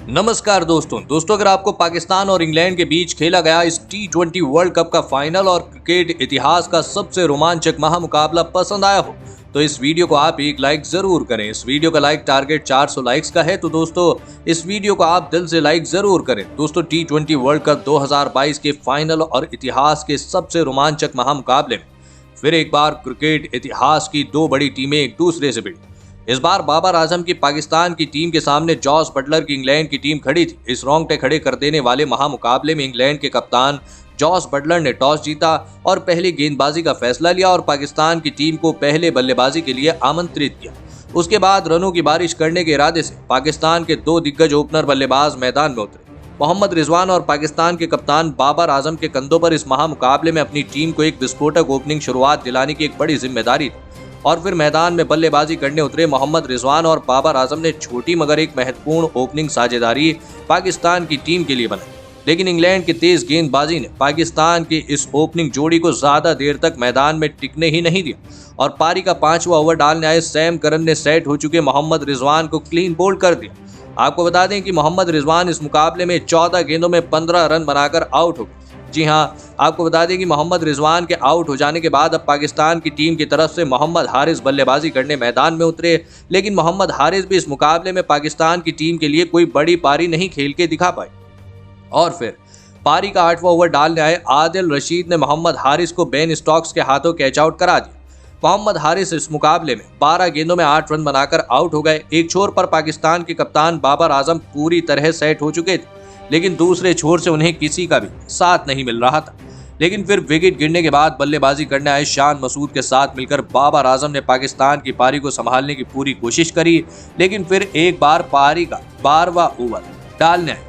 नमस्कार दोस्तों अगर आपको पाकिस्तान और इंग्लैंड के बीच खेला गया इस T20 वर्ल्ड कप का फाइनल और क्रिकेट इतिहास का सबसे रोमांचक महामुकाबला पसंद आया हो तो इस वीडियो को आप एक लाइक जरूर करें। इस वीडियो का लाइक टारगेट 400 लाइक्स का है, तो दोस्तों इस वीडियो को आप दिल से लाइक जरूर करें। दोस्तों T20 वर्ल्ड कप 2022 के फाइनल और इतिहास के सबसे रोमांचक महामुकाबले में फिर एक बार क्रिकेट इतिहास की दो बड़ी टीमें एक दूसरे से भिड़ी। इस बार बाबर आजम की पाकिस्तान की टीम के सामने जॉस बटलर की इंग्लैंड की टीम खड़ी थी। इस रोंगटे खड़े कर देने वाले महामुकाबले में इंग्लैंड के कप्तान जॉस बटलर ने टॉस जीता और पहली गेंदबाजी का फैसला लिया और पाकिस्तान की टीम को पहले बल्लेबाजी के लिए आमंत्रित किया। उसके बाद रनों की बारिश करने के इरादे से पाकिस्तान के दो दिग्गज ओपनर बल्लेबाज मैदान में उतरे। मोहम्मद रिजवान और पाकिस्तान के कप्तान बाबर आजम के कंधों पर इस महामुकाबले में अपनी टीम को एक विस्फोटक ओपनिंग शुरुआत दिलाने की एक बड़ी जिम्मेदारी थी। और फिर मैदान में बल्लेबाजी करने उतरे मोहम्मद रिजवान और बाबर आजम ने छोटी मगर एक महत्वपूर्ण ओपनिंग साझेदारी पाकिस्तान की टीम के लिए बनाई। लेकिन इंग्लैंड की तेज गेंदबाजी ने पाकिस्तान की इस ओपनिंग जोड़ी को ज्यादा देर तक मैदान में टिकने ही नहीं दिया और पारी का 5वां ओवर डालने आए सैम करन ने सेट हो चुके मोहम्मद रिजवान को क्लीन बोल्ड कर दिया। आपको बता दें कि मोहम्मद रिजवान इस मुकाबले में 14 गेंदों में 15 रन बनाकर आउट हो गए। जी हां, आपको बता दें कि मोहम्मद रिजवान के आउट हो जाने के बाद अब पाकिस्तान की टीम की तरफ से मोहम्मद हारिस बल्लेबाजी करने मैदान में उतरे। लेकिन मोहम्मद हारिस भी इस मुकाबले में पाकिस्तान की टीम के लिए कोई बड़ी पारी नहीं खेल के दिखा पाए और फिर पारी का 8वां ओवर डालने आए आदिल रशीद ने मोहम्मद हारिस को बेन स्टोक्स के हाथों कैच आउट करा दिया। मोहम्मद हारिस इस मुकाबले में 12 गेंदों में 8 रन बनाकर आउट हो गए। एक छोर पर पाकिस्तान के कप्तान बाबर आजम पूरी तरह सेट हो चुके थे, लेकिन दूसरे छोर से उन्हें किसी का भी साथ नहीं मिल रहा था। लेकिन फिर विकेट गिरने के बाद बल्लेबाजी करने आए शान मसूद के साथ मिलकर बाबर आजम ने पाकिस्तान की पारी को संभालने की पूरी कोशिश करी। लेकिन फिर एक बार पारी का 12वां ओवर डालने आए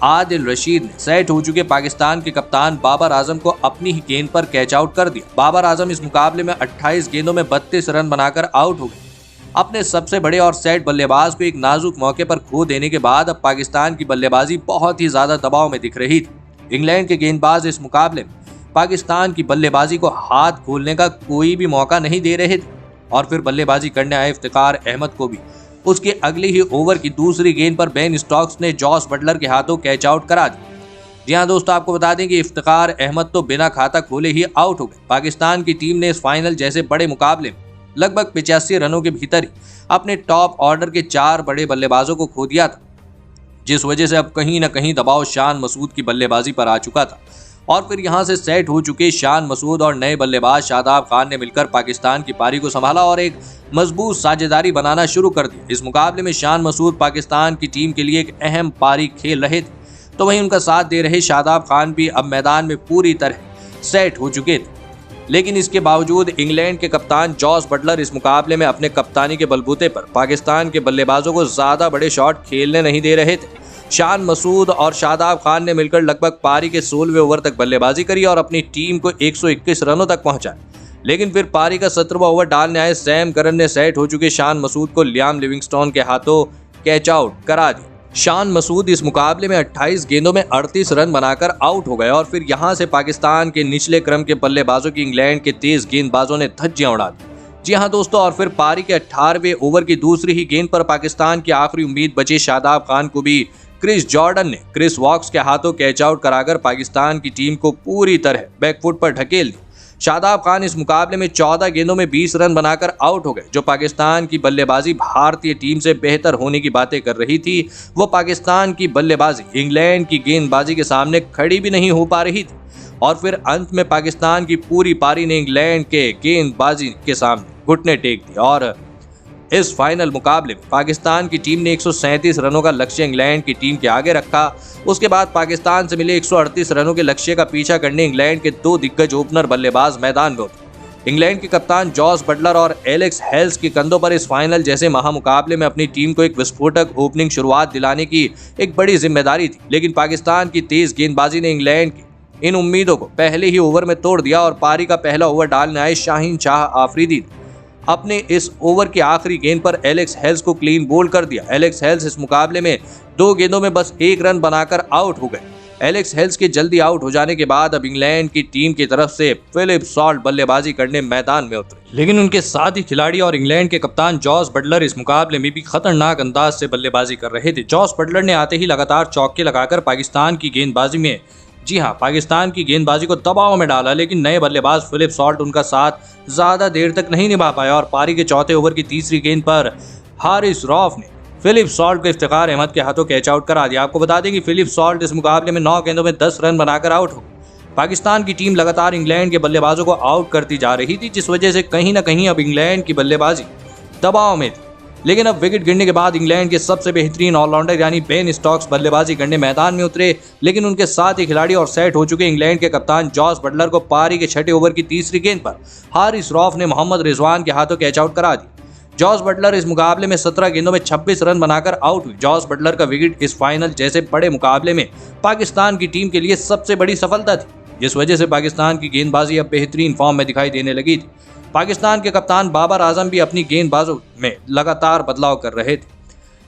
आदिल रशीद ने सेट हो चुके पाकिस्तान के कप्तान बाबर आजम को अपनी ही गेंद पर कैच आउट कर दिया। बाबर आजम इस मुकाबले में 28 गेंदों में 32 रन बनाकर आउट हो गए। अपने सबसे बड़े और सेट बल्लेबाज को एक नाजुक मौके पर खो देने के बाद अब पाकिस्तान की बल्लेबाजी बहुत ही ज्यादा दबाव में दिख रही थी। इंग्लैंड के गेंदबाज इस मुकाबले में पाकिस्तान की बल्लेबाजी को हाथ खोलने का कोई भी मौका नहीं दे रहे थे और फिर बल्लेबाजी करने आए इफ्तिकार अहमद को भी उसके अगले ही ओवर की दूसरी गेंद पर बेन स्टोक्स ने जॉस बटलर के हाथों कैच आउट करा दिया। जी हां दोस्तों, आपको बता दें कि इफ्तिकार अहमद तो बिना खाता खोले ही आउट हो गए। पाकिस्तान की टीम ने इस फाइनल जैसे बड़े मुकाबले में लगभग 85 रनों के भीतर ही अपने टॉप ऑर्डर के 4 बड़े बल्लेबाजों को खो दिया था, जिस वजह से अब कहीं न कहीं दबाव शान मसूद की बल्लेबाजी पर आ चुका था। और फिर यहां से सेट हो चुके शान मसूद और नए बल्लेबाज शादाब खान ने मिलकर पाकिस्तान की पारी को संभाला और एक मजबूत साझेदारी बनाना शुरू कर दी। इस मुकाबले में शान मसूद पाकिस्तान की टीम के लिए एक अहम पारी खेल रहे थे, तो वहीं उनका साथ दे रहे शादाब खान भी अब मैदान में पूरी तरह सेट हो चुके थे। लेकिन इसके बावजूद इंग्लैंड के कप्तान जॉस बटलर इस मुकाबले में अपने कप्तानी के बलबूते पर पाकिस्तान के बल्लेबाजों को ज्यादा बड़े शॉट खेलने नहीं दे रहे थे। शान मसूद और शादाब खान ने मिलकर लगभग पारी के 16वें ओवर तक बल्लेबाजी करी और अपनी टीम को 121 रनों तक पहुंचाया। लेकिन फिर पारी का 17वां ओवर डालने आए सैम करन ने सेट हो चुके शान मसूद को लियाम लिविंगस्टोन के हाथों कैच आउट करा दिया। शान मसूद इस मुकाबले में 28 गेंदों में 38 रन बनाकर आउट हो गए और फिर यहां से पाकिस्तान के निचले क्रम के बल्लेबाजों की इंग्लैंड के तेज गेंदबाजों ने धज्जियां उड़ा दी। जी हां दोस्तों, और फिर पारी के 18वें ओवर की दूसरी ही गेंद पर पाकिस्तान की आखिरी उम्मीद बचे शादाब खान को भी क्रिस जॉर्डन ने क्रिस वॉक्स के हाथों कैच आउट कराकर पाकिस्तान की टीम को पूरी तरह बैकफुट पर ढकेल दी। शादाब खान इस मुकाबले में 14 गेंदों में 20 रन बनाकर आउट हो गए। जो पाकिस्तान की बल्लेबाजी भारतीय टीम से बेहतर होने की बातें कर रही थी, वो पाकिस्तान की बल्लेबाजी इंग्लैंड की गेंदबाजी के सामने खड़ी भी नहीं हो पा रही थी। और फिर अंत में पाकिस्तान की पूरी पारी ने इंग्लैंड के गेंदबाजी के सामने घुटने टेक दिए और इस फाइनल मुकाबले में पाकिस्तान की टीम ने 137 रनों का लक्ष्य इंग्लैंड की टीम के आगे रखा। उसके बाद पाकिस्तान से मिले 138 रनों के लक्ष्य का पीछा करने इंग्लैंड के दो दिग्गज ओपनर बल्लेबाज मैदान में उतरे। इंग्लैंड के कप्तान जॉस बटलर और एलेक्स हेल्स के कंधों पर इस फाइनल जैसे महामुकाबले में अपनी टीम को एक विस्फोटक ओपनिंग शुरुआत दिलाने की एक बड़ी जिम्मेदारी थी। लेकिन पाकिस्तान की तेज गेंदबाजी ने इंग्लैंड की इन उम्मीदों को पहले ही ओवर में तोड़ दिया और पारी का पहला ओवर डालने आए शाहीन शाह आफरीदी अपने इस ओवर की आखिरी गेंद पर एलेक्स हेल्स को क्लीन बोल्ड कर दिया। एलेक्स हेल्स इस मुकाबले में 2 गेंदों में बस 1 रन बनाकर आउट हो गए। एलेक्स हेल्स के जल्दी आउट हो जाने के बाद अब इंग्लैंड की टीम की तरफ से फिलिप सॉल्ट बल्लेबाजी करने मैदान में उतरे, लेकिन उनके साथ ही खिलाड़ी और इंग्लैंड के कप्तान जॉस बटलर इस मुकाबले में भी खतरनाक अंदाज से बल्लेबाजी कर रहे थे। जॉस बटलर ने आते ही लगातार चौके लगाकर पाकिस्तान की गेंदबाजी में पाकिस्तान की गेंदबाजी को दबाव में डाला, लेकिन नए बल्लेबाज फिलिप सॉल्ट उनका साथ ज्यादा देर तक नहीं निभा पाया और पारी के चौथे ओवर की तीसरी गेंद पर हारिस रऊफ ने फिलिप सॉल्ट को इफ्तिखार अहमद के हाथों कैच आउट करा दिया। आपको बता दें कि फिलिप सॉल्ट इस मुकाबले में 9 गेंदों में 10 रन बनाकर आउट हो गए। पाकिस्तान की टीम लगातार इंग्लैंड के बल्लेबाजों को आउट करती जा रही थी, जिस वजह से कहीं ना कहीं अब इंग्लैंड की बल्लेबाजी दबाव में थी। लेकिन अब विकेट गिरने के बाद इंग्लैंड के सबसे बेहतरीन ऑलराउंडर यानी बेन स्टोक्स बल्लेबाजी करने मैदान में उतरे, लेकिन उनके साथ ही खिलाड़ी और सेट हो चुके इंग्लैंड के कप्तान जॉस बटलर को पारी के छठे ओवर की तीसरी गेंद पर हारिस रऊफ ने मोहम्मद रिजवान के हाथों कैच आउट करा दी। जॉस बटलर इस मुकाबले में 17 गेंदों में 26 रन बनाकर आउट हुई। जॉस बटलर का विकेट इस फाइनल जैसे बड़े मुकाबले में पाकिस्तान की टीम के लिए सबसे बड़ी सफलता थी, जिस वजह से पाकिस्तान की गेंदबाजी अब बेहतरीन फॉर्म में दिखाई देने लगी थी। पाकिस्तान के कप्तान बाबर आजम भी अपनी गेंदबाजों में लगातार बदलाव कर रहे थे,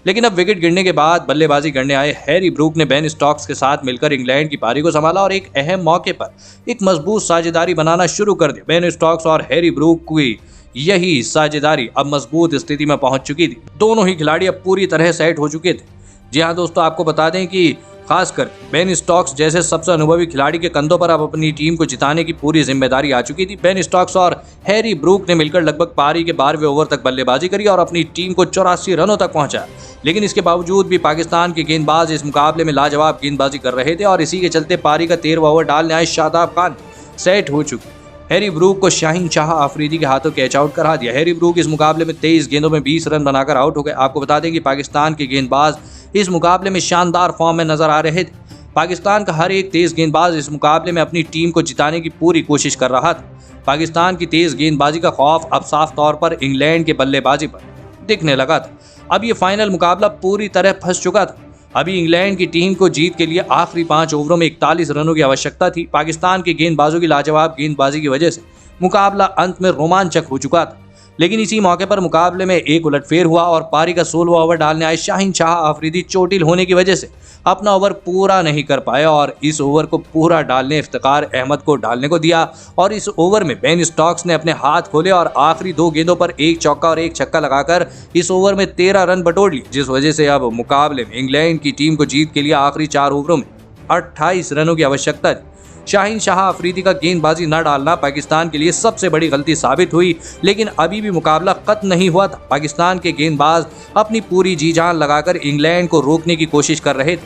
लेकिन अब विकेट गिरने के बाद बल्लेबाजी करने आए हैरी ब्रूक ने बेन स्टोक्स के साथ मिलकर इंग्लैंड की पारी को संभाला और एक अहम मौके पर एक मजबूत साझेदारी बनाना शुरू कर दी। बेन स्टोक्स और हैरी ब्रूक की यही साझेदारी अब मजबूत स्थिति में पहुंच चुकी थी। दोनों ही खिलाड़ी अब पूरी तरह सेट हो चुके थे। जी हाँ दोस्तों, आपको बता दें कि खासकर बेन स्टोक्स जैसे सबसे अनुभवी खिलाड़ी के कंधों पर अब अपनी टीम को जिताने की पूरी जिम्मेदारी आ चुकी थी। बेन स्टोक्स और हैरी ब्रूक ने मिलकर लगभग पारी के 12वें ओवर तक बल्लेबाजी करी और अपनी टीम को 84 रनों तक पहुंचाया, लेकिन इसके बावजूद भी पाकिस्तान के गेंदबाज इस मुकाबले में लाजवाब गेंदबाजी कर रहे थे और इसी के चलते पारी का 13वां ओवर डालने आए शादाब खान सेट हो चुके। हैरी ब्रूक को शाहीन शाह अफरीदी के हाथों कैच आउट करा दिया। हैरी ब्रूक इस मुकाबले में 23 गेंदों में 20 रन बनाकर आउट हो गए। आपको बता दें कि पाकिस्तान के गेंदबाज इस मुकाबले में शानदार फॉर्म में नजर आ रहे थे। पाकिस्तान का हर एक तेज गेंदबाज इस मुकाबले में अपनी टीम को जिताने की पूरी कोशिश कर रहा था। पाकिस्तान की तेज गेंदबाजी का खौफ अब साफ तौर पर इंग्लैंड के बल्लेबाजी पर दिखने लगा था। अब ये फाइनल मुकाबला पूरी तरह फंस चुका था। अभी इंग्लैंड की टीम को जीत के लिए आखिरी 5 ओवरों में 41 रनों की आवश्यकता थी। पाकिस्तान के गेंदबाजों की लाजवाब गेंदबाजी की वजह से मुकाबला अंत में रोमांचक हो चुका था, लेकिन इसी मौके पर मुकाबले में एक उलटफेर हुआ और पारी का 16वां ओवर डालने आए शाहीन शाह अफरीदी चोटिल होने की वजह से अपना ओवर पूरा नहीं कर पाए और इस ओवर को पूरा डालने इफ्तिखार अहमद को डालने को दिया और इस ओवर में बेन स्टोक्स ने अपने हाथ खोले और आखिरी 2 गेंदों पर एक चौका और एक छक्का लगाकर इस ओवर में 13 रन बटोर लिए, जिस वजह से अब मुकाबले में इंग्लैंड की टीम को जीत के लिए आखिरी 4 ओवरों में 28 रनों की आवश्यकता थी। शाहीन शाह अफरीदी का गेंदबाजी न डालना पाकिस्तान के लिए सबसे बड़ी गलती साबित हुई, लेकिन अभी भी मुकाबला खत्म नहीं हुआ था। पाकिस्तान के गेंदबाज अपनी पूरी जी जान लगाकर इंग्लैंड को रोकने की कोशिश कर रहे थे,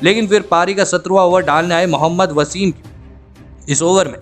लेकिन फिर पारी का 17वां ओवर डालने आए मोहम्मद वसीम की इस ओवर में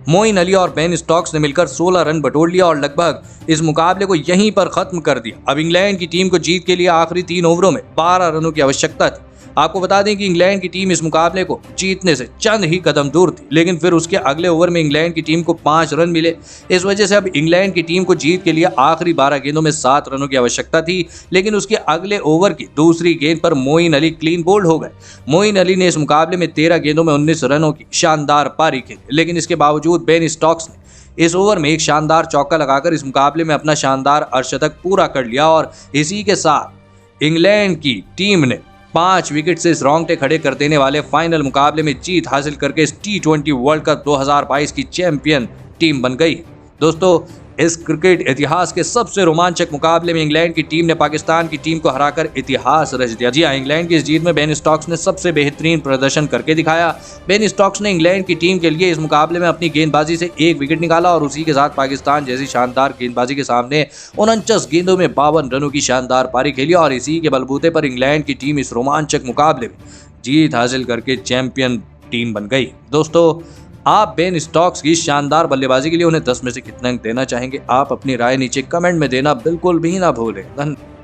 मोइन अली और बेन स्टोक्स ने मिलकर 16 रन बटोर लिया और लगभग इस मुकाबले को यहीं पर खत्म कर दिया। अब इंग्लैंड की टीम को जीत के लिए आखिरी 3 ओवरों में 12 रनों की आवश्यकता थी। आपको बता दें कि इंग्लैंड की टीम इस मुकाबले को जीतने से चंद ही कदम दूर थी, लेकिन फिर उसके अगले ओवर में इंग्लैंड की टीम को 5 रन मिले। इस वजह से अब इंग्लैंड की टीम को जीत के लिए आखिरी 12 गेंदों में 7 रनों की आवश्यकता थी, लेकिन उसके अगले ओवर की दूसरी गेंद पर मोइन अली क्लीन बोल्ड हो गए। मोइन अली ने इस मुकाबले में 13 गेंदों में 19 रनों की शानदार पारी खेली, लेकिन इसके बावजूद बेन स्टोक्स ने इस ओवर में एक शानदार चौका लगाकर इस मुकाबले में अपना शानदार अर्धशतक पूरा कर लिया और इसी के साथ इंग्लैंड की टीम ने 5 विकेट से रोंगटे खड़े कर देने वाले फाइनल मुकाबले में जीत हासिल करके इस T20 वर्ल्ड कप 2022 की चैंपियन टीम बन गई। दोस्तों, इस क्रिकेट इतिहास के सबसे रोमांचक मुकाबले में इंग्लैंड की टीम ने पाकिस्तान की टीम को हराकर इतिहास रच दिया। जी हाँ, इंग्लैंड की इस जीत में बेन स्टोक्स ने सबसे बेहतरीन प्रदर्शन करके दिखाया। बेन स्टोक्स ने इंग्लैंड की टीम के लिए इस मुकाबले में अपनी गेंदबाजी से 1 विकेट निकाला और उसी के साथ पाकिस्तान जैसी शानदार गेंदबाजी के सामने 49 गेंदों में 52 रनों की शानदार पारी खेली और इसी के बलबूते पर इंग्लैंड की टीम इस रोमांचक मुकाबले में जीत हासिल करके चैंपियन टीम बन गई। दोस्तों, आप बेन स्टोक्स की शानदार बल्लेबाजी के लिए उन्हें 10 में से कितना अंक देना चाहेंगे? आप अपनी राय नीचे कमेंट में देना बिल्कुल भी ना भूलें। धन्यवाद।